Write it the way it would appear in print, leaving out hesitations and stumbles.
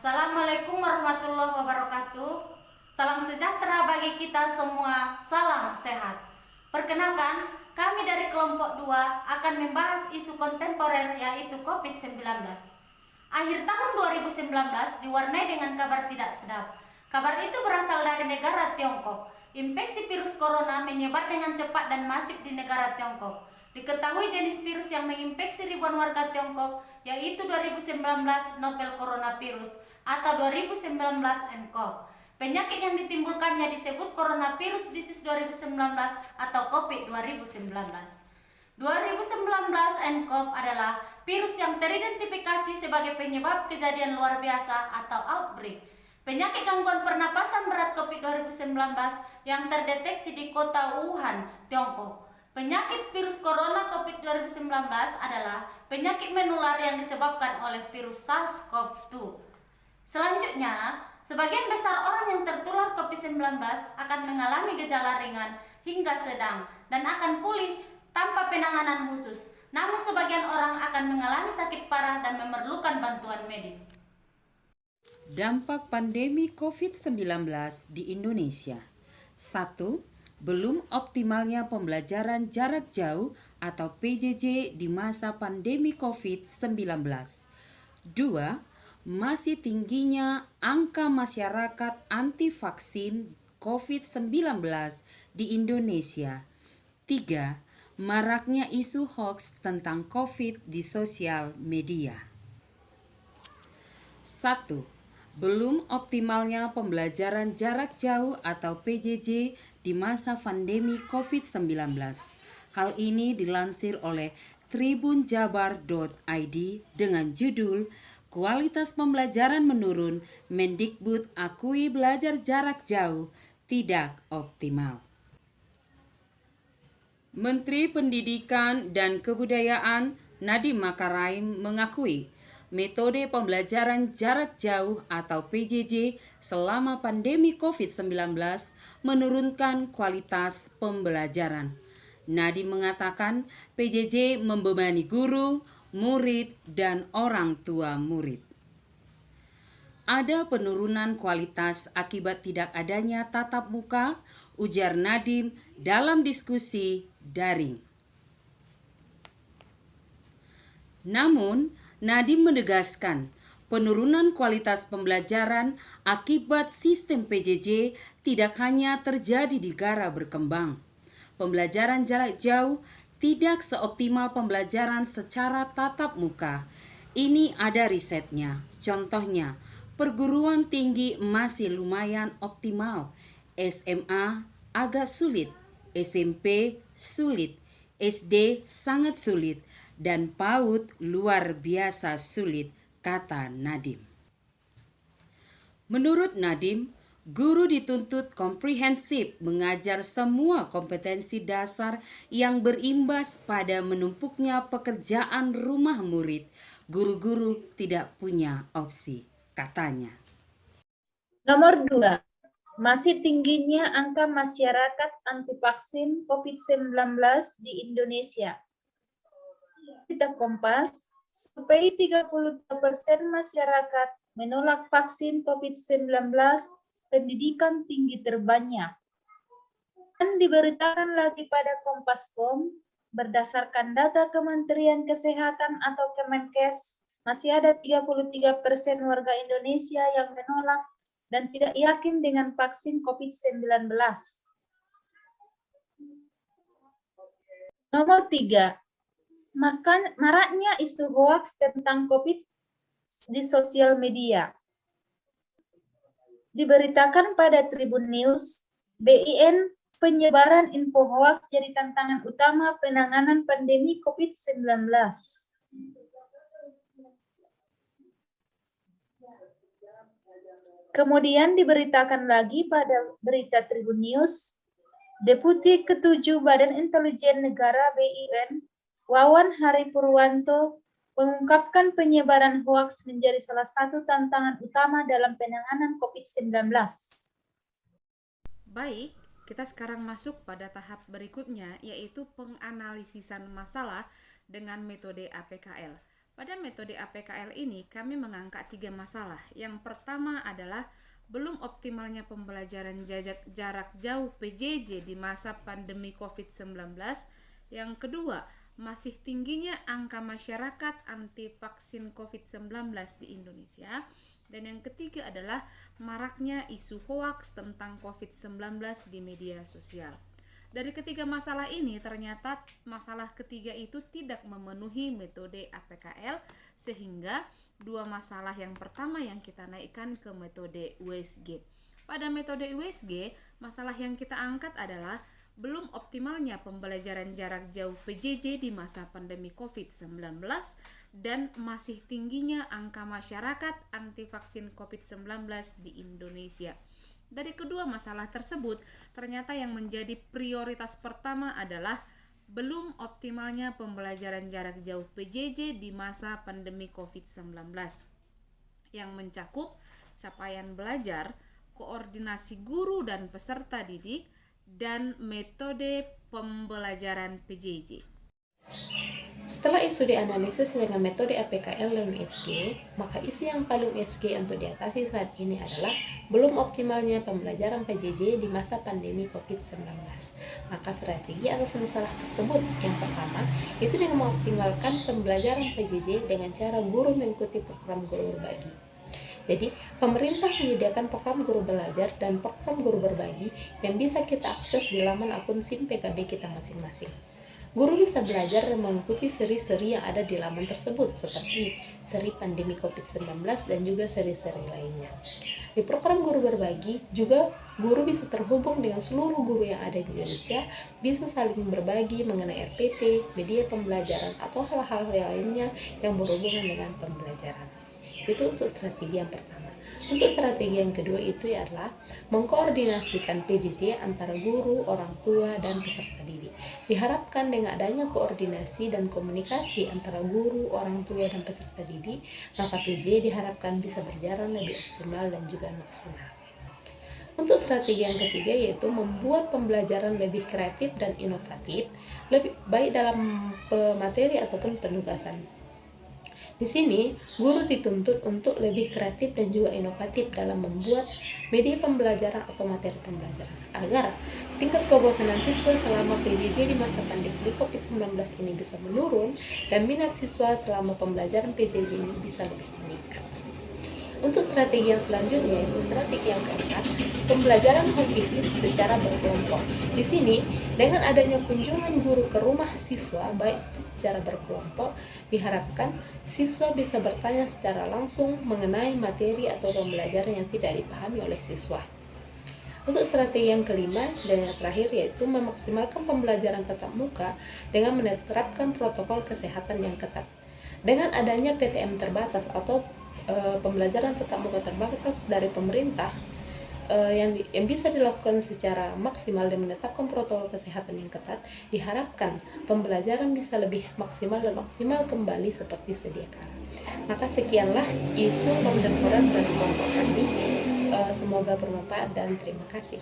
Assalamualaikum warahmatullahi wabarakatuh. Salam sejahtera bagi kita semua, salam sehat. Perkenalkan, kami dari kelompok 2 akan membahas isu kontemporer yaitu COVID-19. Akhir tahun 2019 diwarnai dengan kabar tidak sedap. Kabar itu berasal dari negara Tiongkok. Infeksi virus corona menyebar dengan cepat dan masif di negara Tiongkok. Diketahui jenis virus yang menginfeksi ribuan warga Tiongkok yaitu 2019 novel coronavirus atau 2019 nCoV. Penyakit yang ditimbulkannya disebut coronavirus disease 2019 atau COVID 2019. 2019 nCoV adalah virus yang teridentifikasi sebagai penyebab kejadian luar biasa atau outbreak. Penyakit gangguan pernapasan berat COVID 2019 yang terdeteksi di kota Wuhan, Tiongkok. Penyakit virus corona COVID 2019 adalah penyakit menular yang disebabkan oleh virus SARS-CoV-2. Selanjutnya, sebagian besar orang yang tertular COVID-19 akan mengalami gejala ringan hingga sedang dan akan pulih tanpa penanganan khusus. Namun sebagian orang akan mengalami sakit parah dan memerlukan bantuan medis. Dampak pandemi COVID-19 di Indonesia. 1. Belum optimalnya pembelajaran jarak jauh atau PJJ di masa pandemi COVID-19. 2. Masih tingginya angka masyarakat anti vaksin COVID-19 di Indonesia. 3. Maraknya isu hoax tentang COVID di sosial media. 1. Belum optimalnya pembelajaran jarak jauh atau PJJ di masa pandemi COVID-19. Hal ini dilansir oleh tribunjabar.id dengan judul Kualitas Pembelajaran Menurun, Mendikbud akui belajar jarak jauh tidak optimal. Menteri Pendidikan dan Kebudayaan Nadiem Makarim mengakui metode pembelajaran jarak jauh atau PJJ selama pandemi COVID-19 menurunkan kualitas pembelajaran. Nadiem mengatakan PJJ membebani guru, murid, dan orang tua murid. Ada penurunan kualitas akibat tidak adanya tatap muka, ujar Nadiem dalam diskusi daring. Namun, Nadiem menegaskan penurunan kualitas pembelajaran akibat sistem PJJ tidak hanya terjadi di negara berkembang. Pembelajaran jarak jauh tidak seoptimal pembelajaran secara tatap muka. Ini ada risetnya. Contohnya, perguruan tinggi masih lumayan optimal. SMA agak sulit, SMP sulit, SD sangat sulit, dan PAUD luar biasa sulit, kata Nadiem. Menurut Nadiem, guru dituntut komprehensif mengajar semua kompetensi dasar yang berimbas pada menumpuknya pekerjaan rumah murid. Guru-guru tidak punya opsi, katanya. Nomor 2. Masih tingginya angka masyarakat anti vaksin COVID-19 di Indonesia. Kita Kompas, survei 32% masyarakat menolak vaksin COVID-19, pendidikan tinggi terbanyak. Dan diberitakan lagi pada Kompas.com, berdasarkan data Kementerian Kesehatan atau Kemenkes, masih ada 33% warga Indonesia yang menolak dan tidak yakin dengan vaksin COVID-19. Nomor 3. Maraknya isu hoaks tentang COVID di sosial media. Diberitakan pada Tribun News, BIN, penyebaran info hoaks jadi tantangan utama penanganan pandemi COVID-19. Kemudian diberitakan lagi pada berita Tribun News, Deputi Ketujuh Badan Intelijen Negara BIN, Wawan Hari Purwanto, mengungkapkan penyebaran hoaks menjadi salah satu tantangan utama dalam penanganan COVID-19. Baik, kita sekarang masuk pada tahap berikutnya, yaitu penganalisisan masalah dengan metode APKL. Pada metode APKL ini kami mengangkat 3 masalah. Yang pertama adalah belum optimalnya pembelajaran jarak jauh PJJ di masa pandemi COVID-19. Yang kedua, masih tingginya angka masyarakat anti vaksin COVID-19 di Indonesia. Dan yang ketiga adalah maraknya isu hoaks tentang COVID-19 di media sosial. Dari ketiga masalah ini, ternyata masalah ketiga itu tidak memenuhi metode APKL, sehingga 2 masalah yang pertama yang kita naikkan ke metode USG. Pada metode USG, masalah yang kita angkat adalah belum optimalnya pembelajaran jarak jauh PJJ di masa pandemi COVID-19 dan masih tingginya angka masyarakat anti vaksin COVID-19 di Indonesia. Dari kedua masalah tersebut, ternyata yang menjadi prioritas pertama adalah belum optimalnya pembelajaran jarak jauh PJJ di masa pandemi COVID-19 yang mencakup capaian belajar, koordinasi guru dan peserta didik, dan metode pembelajaran PJJ. Setelah isu dianalisis dengan metode APKL dan USG, maka isu yang paling USG untuk diatasi saat ini adalah belum optimalnya pembelajaran PJJ di masa pandemi COVID-19. Maka strategi atas masalah tersebut yang pertama, itu dengan mengoptimalkan pembelajaran PJJ dengan cara guru mengikuti program guru berbagi. Jadi, pemerintah menyediakan program guru belajar dan program guru berbagi yang bisa kita akses di laman akun SIM PKB kita masing-masing. Guru bisa belajar dan mengikuti seri-seri yang ada di laman tersebut, seperti seri pandemi COVID-19 dan juga seri-seri lainnya. Di program guru berbagi, juga guru bisa terhubung dengan seluruh guru yang ada di Indonesia, bisa saling berbagi mengenai RPP, media pembelajaran, atau hal-hal lainnya yang berhubungan dengan pembelajaran. Itu untuk strategi yang pertama. Untuk strategi yang kedua itu adalah mengkoordinasikan PJJ antara guru, orang tua, dan peserta didik. Diharapkan dengan adanya koordinasi dan komunikasi antara guru, orang tua, dan peserta didik, maka PJJ diharapkan bisa berjalan lebih optimal dan juga maksimal. Untuk strategi yang ketiga yaitu membuat pembelajaran lebih kreatif dan inovatif, lebih baik dalam pemateri ataupun penugasan. Di sini, guru dituntut untuk lebih kreatif dan juga inovatif dalam membuat media pembelajaran atau materi pembelajaran agar tingkat kebosanan siswa selama PJJ di masa pandemi COVID-19 ini bisa menurun dan minat siswa selama pembelajaran PJJ ini bisa lebih meningkat. Untuk strategi yang selanjutnya yaitu strategi yang keempat, pembelajaran home visit secara berkelompok. Di sini, dengan adanya kunjungan guru ke rumah siswa, baik itu secara berkelompok, diharapkan siswa bisa bertanya secara langsung mengenai materi atau pembelajaran yang tidak dipahami oleh siswa. Untuk strategi yang kelima dan yang terakhir yaitu memaksimalkan pembelajaran tatap muka dengan menerapkan protokol kesehatan yang ketat. Dengan adanya PTM terbatas atau pembelajaran tatap muka terbatas dari pemerintah yang bisa dilakukan secara maksimal dan menetapkan protokol kesehatan yang ketat, diharapkan pembelajaran bisa lebih maksimal dan optimal kembali seperti sedia kala. Maka sekianlah isu kontemporer dari kelompok kami. Semoga bermanfaat dan terima kasih.